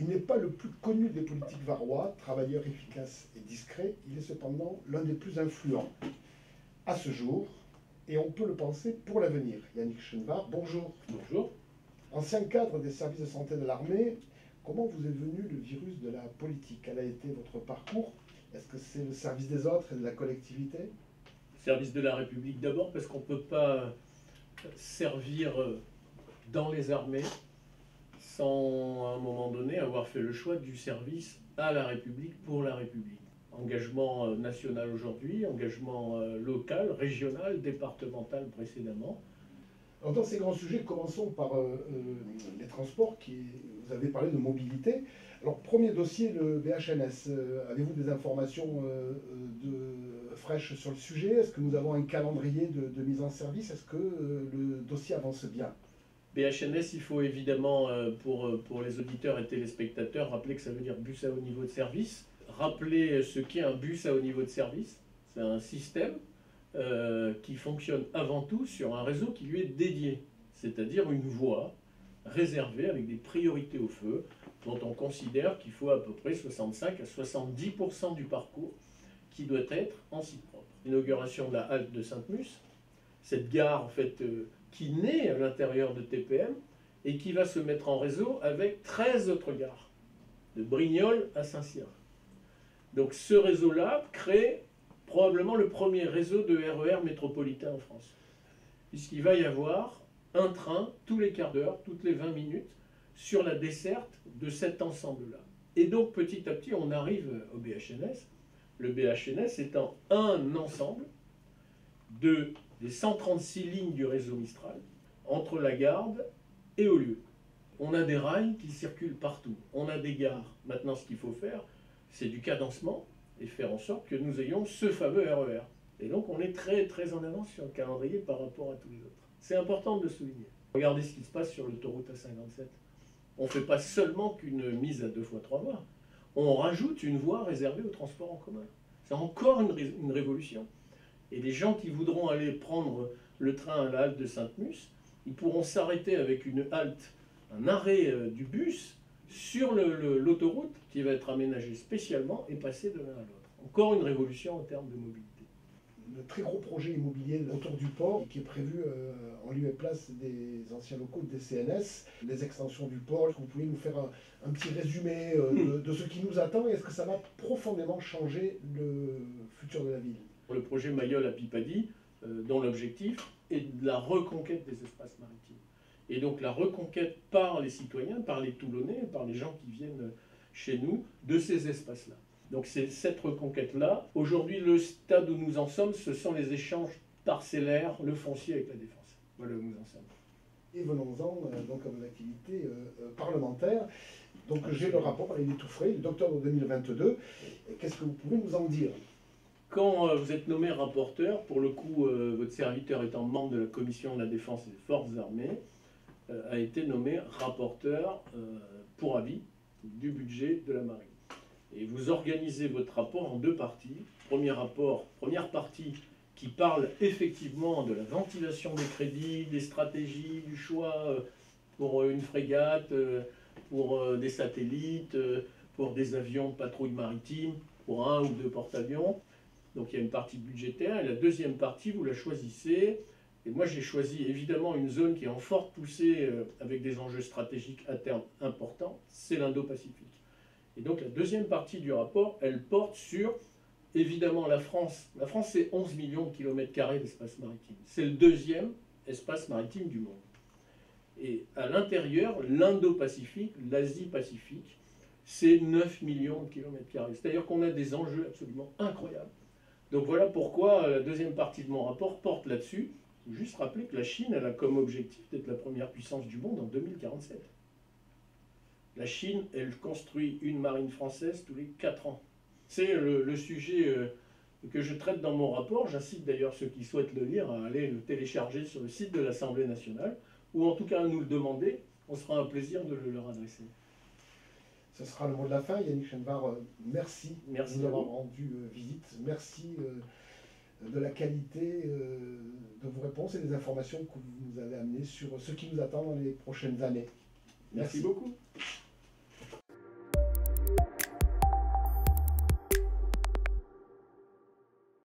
Il n'est pas le plus connu des politiques varois, travailleur efficace et discret, il est cependant l'un des plus influents à ce jour, et on peut le penser pour l'avenir. Yannick Chenvar, bonjour. Bonjour. Ancien cadre des services de santé de l'armée, comment vous est venu le virus de la politique? Quel a été votre parcours? Est-ce que c'est le service des autres et de la collectivité? Service de la République d'abord, parce qu'on ne peut pas servir dans les armées sans, à un moment donné, avoir fait le choix du service à la République pour la République. Engagement national aujourd'hui, engagement local, régional, départemental précédemment. Alors dans ces grands sujets, commençons par les transports. Vous avez parlé de mobilité. Alors premier dossier, le BHNS. Avez-vous des informations fraîches sur le sujet? Est-ce que nous avons un calendrier de mise en service? Est-ce que le dossier avance bien? BHNS, il faut évidemment, pour les auditeurs et téléspectateurs, rappeler que ça veut dire bus à haut niveau de service. Rappeler ce qu'est un bus à haut niveau de service. C'est un système qui fonctionne avant tout sur un réseau qui lui est dédié, c'est-à-dire une voie réservée avec des priorités au feu, dont on considère qu'il faut à peu près 65 à 70% du parcours qui doit être en site propre. L'inauguration de la halte de Sainte-Musse, cette gare en fait qui naît à l'intérieur de TPM et qui va se mettre en réseau avec 13 autres gares, de Brignoles à Saint-Cyr. Donc ce réseau-là crée probablement le premier réseau de RER métropolitain en France, puisqu'il va y avoir un train tous les quarts d'heure, toutes les 20 minutes, sur la desserte de cet ensemble-là. Et donc petit à petit, on arrive au BHNS, le BHNS étant un ensemble des 136 lignes du réseau Mistral, entre la Garde et au lieu. On a des rails qui circulent partout, on a des gares. Maintenant, ce qu'il faut faire, c'est du cadencement, et faire en sorte que nous ayons ce fameux RER. Et donc on est très très en avance sur le calendrier par rapport à tous les autres. C'est important de le souligner. Regardez ce qui se passe sur l'autoroute A57. On ne fait pas seulement qu'une mise à 2 fois 3 voies, on rajoute une voie réservée au transport en commun. C'est encore une révolution. Et les gens qui voudront aller prendre le train à la halte de Sainte-Musse, ils pourront s'arrêter avec une halte, un arrêt du bus, sur l'autoroute qui va être aménagée spécialement et passer de l'un à l'autre. Encore une révolution en termes de mobilité. Le très gros projet immobilier autour du port qui est prévu en lieu et place des anciens locaux des CNS, les extensions du port. Est-ce que vous pouvez nous faire un petit résumé de ce qui nous attend et est-ce que ça va profondément changer le futur de la ville? Le projet Mayol à Pipadi, dont l'objectif est de la reconquête des espaces maritimes. Et donc la reconquête par les citoyens, par les Toulonnais, par les gens qui viennent chez nous, de ces espaces-là. Donc c'est cette reconquête-là. Aujourd'hui, le stade où nous en sommes, ce sont les échanges parcellaires, le foncier avec la défense. Voilà où nous en sommes. Et venons-en donc à vos activités parlementaires. Donc j'ai le rapport, il est tout frais, d'octobre 2022. Qu'est-ce que vous pouvez nous en dire? Quand vous êtes nommé rapporteur, pour le coup, votre serviteur étant membre de la Commission de la Défense et des Forces armées, a été nommé rapporteur pour avis du budget de la Marine. Et vous organisez votre rapport en 2 parties. Première partie qui parle effectivement de la ventilation des crédits, des stratégies, du choix pour une frégate, pour des satellites, pour des avions de patrouille maritime, pour 1 ou 2 porte-avions. Donc il y a une partie budgétaire. Et la deuxième partie, vous la choisissez. Et moi, j'ai choisi évidemment une zone qui est en forte poussée avec des enjeux stratégiques à terme importants, c'est l'Indo-Pacifique. Et donc la deuxième partie du rapport, elle porte sur, évidemment, la France. La France, c'est 11 millions de kilomètres carrés d'espace maritime. C'est le 2e espace maritime du monde. Et à l'intérieur, l'Indo-Pacifique, l'Asie-Pacifique, c'est 9 millions de kilomètres carrés. C'est-à-dire qu'on a des enjeux absolument incroyables. Donc voilà pourquoi la deuxième partie de mon rapport porte là-dessus. Il faut juste rappeler que la Chine, elle a comme objectif d'être la première puissance du monde en 2047. La Chine, elle construit une marine française tous les 4 ans. C'est le sujet que je traite dans mon rapport. J'incite d'ailleurs ceux qui souhaitent le lire à aller le télécharger sur le site de l'Assemblée nationale, ou en tout cas à nous le demander. On se fera un plaisir de le leur adresser. Ce sera le mot de la fin. Yannick Chenvar, merci de nous avoir rendu visite. Merci de la qualité de vos réponses et des informations que vous nous avez amenées sur ce qui nous attend dans les prochaines années. Merci beaucoup.